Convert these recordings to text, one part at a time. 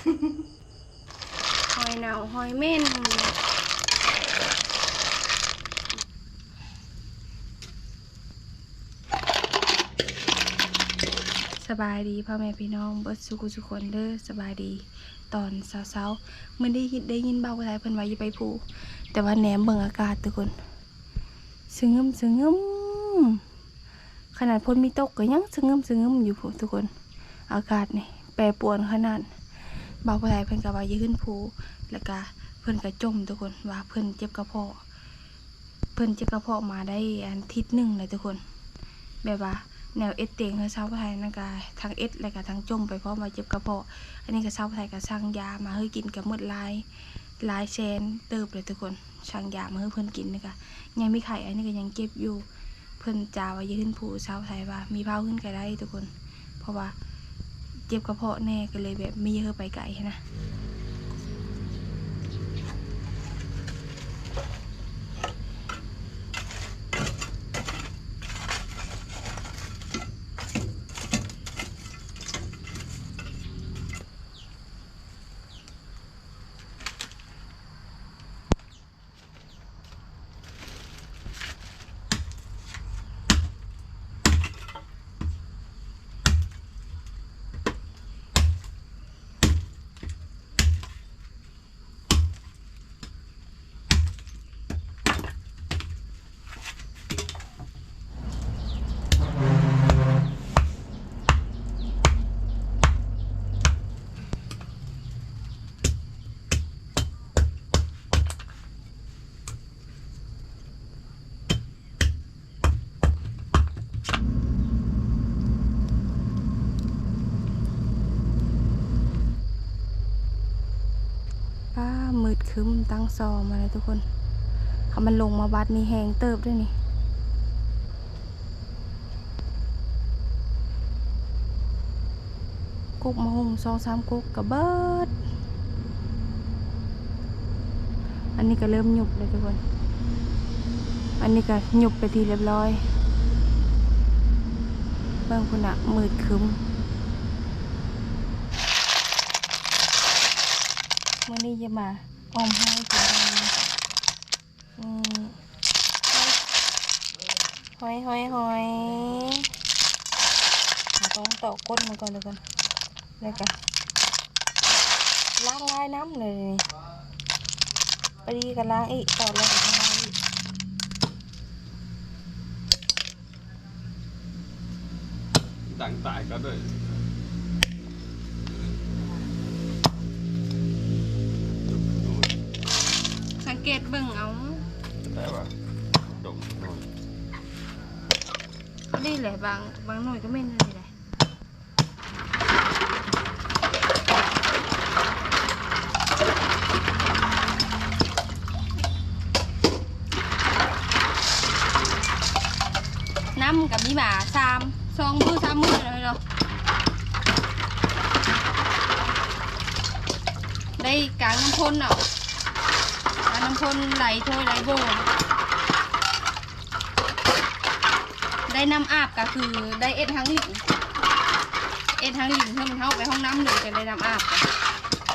หอยเน่าหอยเม่นสบายดีพ่อแม่พี่น้องเบิดสุขทุกคนเด้อสบายดีตอนเช้าๆมื่อได้ยินเบาอะไรเพิ่นว่าอย่าไปผูแต่ว่าแหนมเบิ่งอากาศทุกคนสงึมขนาดพ้นมีตกก็ยังสงึมอยู่ทุกคนอากาศนี่แปรปรวนขนาดเบาอะไรเพิ่นก็ว่าอย่าขึ้นผูแล้วก็เพิ่นก็จมทุกคนว่าเพิ่นเจ็บกระเพาะมาได้อาทิตย์หนึ่งเลยทุกคนแบบว่าแนวเอ็ดเตียงเขาเช้าไทยนั่นก็ทั้งเอ็ดแล้วก็ทั้งจมไปเพราะมาเจ็บกระเพาะอันนี้ก็เช้าไทยก็สั่งยามาให้กินกับมืดลายแชนเติบเลยทุกคนสั่งยามาให้เพิ่นกินนี่ก็ยังไม่ไข่อันนี้ก็ยังเก็บอยู่เพิ่นจาว่ายืนผู้เช้าไทยว่ามีเผาขึ้นก็ได้ทุกคนเพราะว่าเจ็บกระเพาะแน่ก็เลยแบบมีเยอะไปไกลนะมืดคึ้มตั้งซอมาเลยทุกคนเขามันลงมาบัดนี่แหงเติบด้วยนี่กุกมาหุ่ม2-3กุกกับเบิดอันนี้ก็เริ่มหยุบเลยทุกคนอันนี้ก็หยุบไปทีเรียบร้อยเบิ่งคุณอะมืดคึ้มวันนี้จะมาออมให้กินหอยต้องต่อก้นมันก่อนเลยกันเลยกันล้างลายน้ำเลยไปดีกันล้างอีกต่อแล้วกันล้างอีกดังตายก็ด้วยสังเกตเบิ่งเอาแต่ว่าดกหน่อยเขาดีแหละบางหน่วยก็ไม่ได้เลยน้ำกับมีหมา2 มือ 3 มือเลยเนาะได้กลางน้ำพ่นเนาะน้ำพ่นไหลถ้วยไหลโบได้น้ำอาบก็คือได้เอ็ดทั้งหลิงเพื่อมันเข้าไปห้องน้ำหนึ่งจะได้น้ำอาบ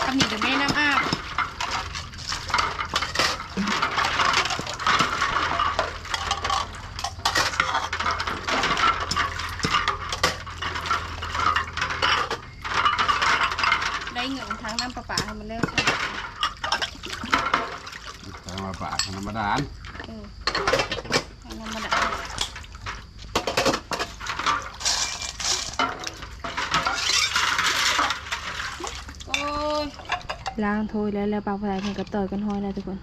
ทำหนีจะไม่ได้น้ำอาบได้เงินทั้งน้ำประปาให้มันเลิกใช่ทางมาป่าธรรมดาธรรมดาล้างถ้วยแล้วปลาไหลมันก็เตยกันห้อยแล้วทุกคน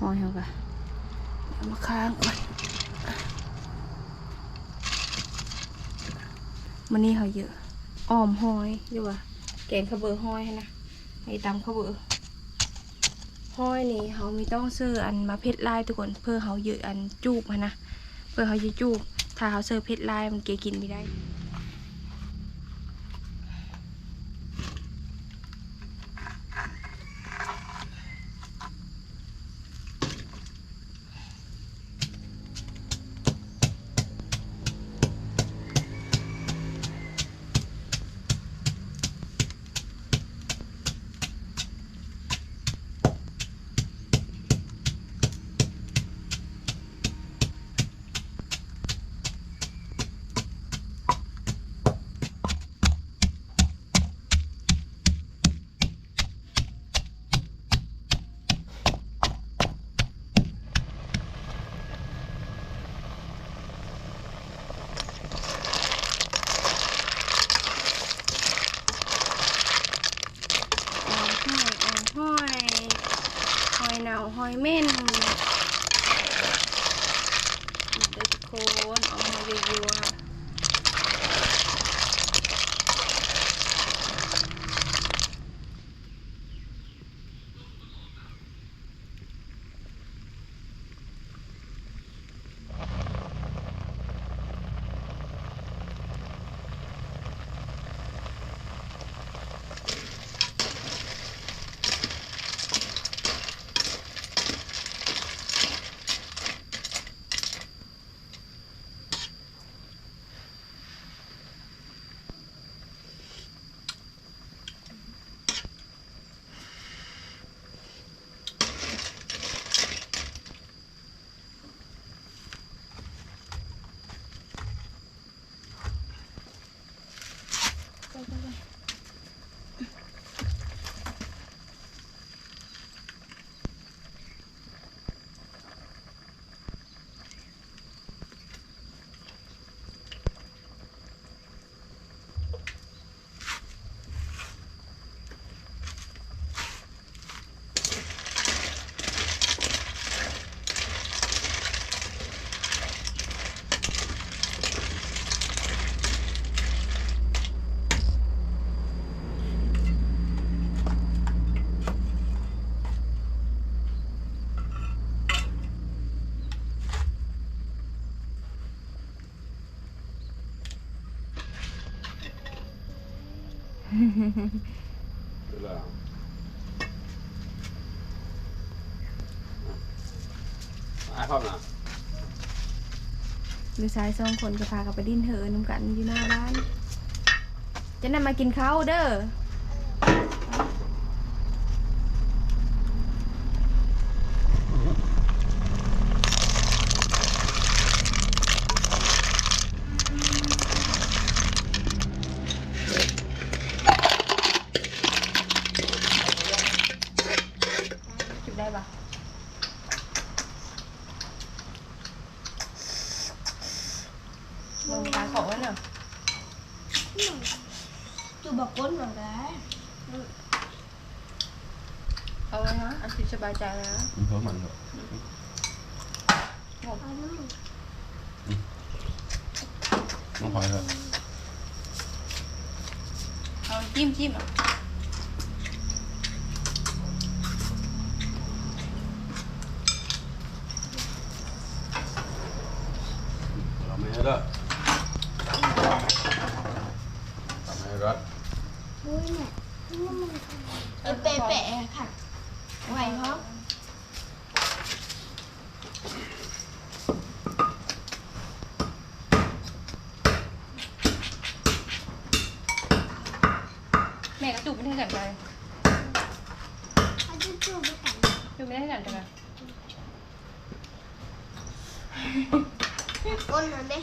ห้อยเขากะมาค้างก่อนมันนี่เขาเยอะอ้อมห้อยดีกว่าแกงข้าวเบอร์ห้อยนะไอ้ตำข้าวเบอร์ห้อยนี่เขามีต้องซื้ออันมาเพชรลายทุกคนเพื่อเขาเยอะอันจูบนะเพื่อเขาจะจูบถ้าเขาซื้อเพชรลายมันเกกินไม่ได้ หอยเน่าหอยเม่นเดี๋ยวทุกคนเอาหอยยัวเวลาพ่อหนา ลูกชายสองคนก็พากันไปดิ้นเถอะน้ำกันอยู่หน้าบ้านจะนำมากินข้าวเด้อจุดได้ปะมึงตาของมันเหรอ จูบอกก้นเหมือนกัน เอาไว้นะอันที่สบายใจนะ เพิ่มมันเหรอ น้องพลอยเหรอ เอาจิ้มอ่ะ เราไม่ให้เด้อทำให้รัด อุ้ยเนี่ยเป๊ะๆค่ะไหวเพราะ แม่ก็จุบไม่ได้กันเลย เขาจะจูบไปกัน จุบไม่ได้กันจังเลย ก้นนั่นเด้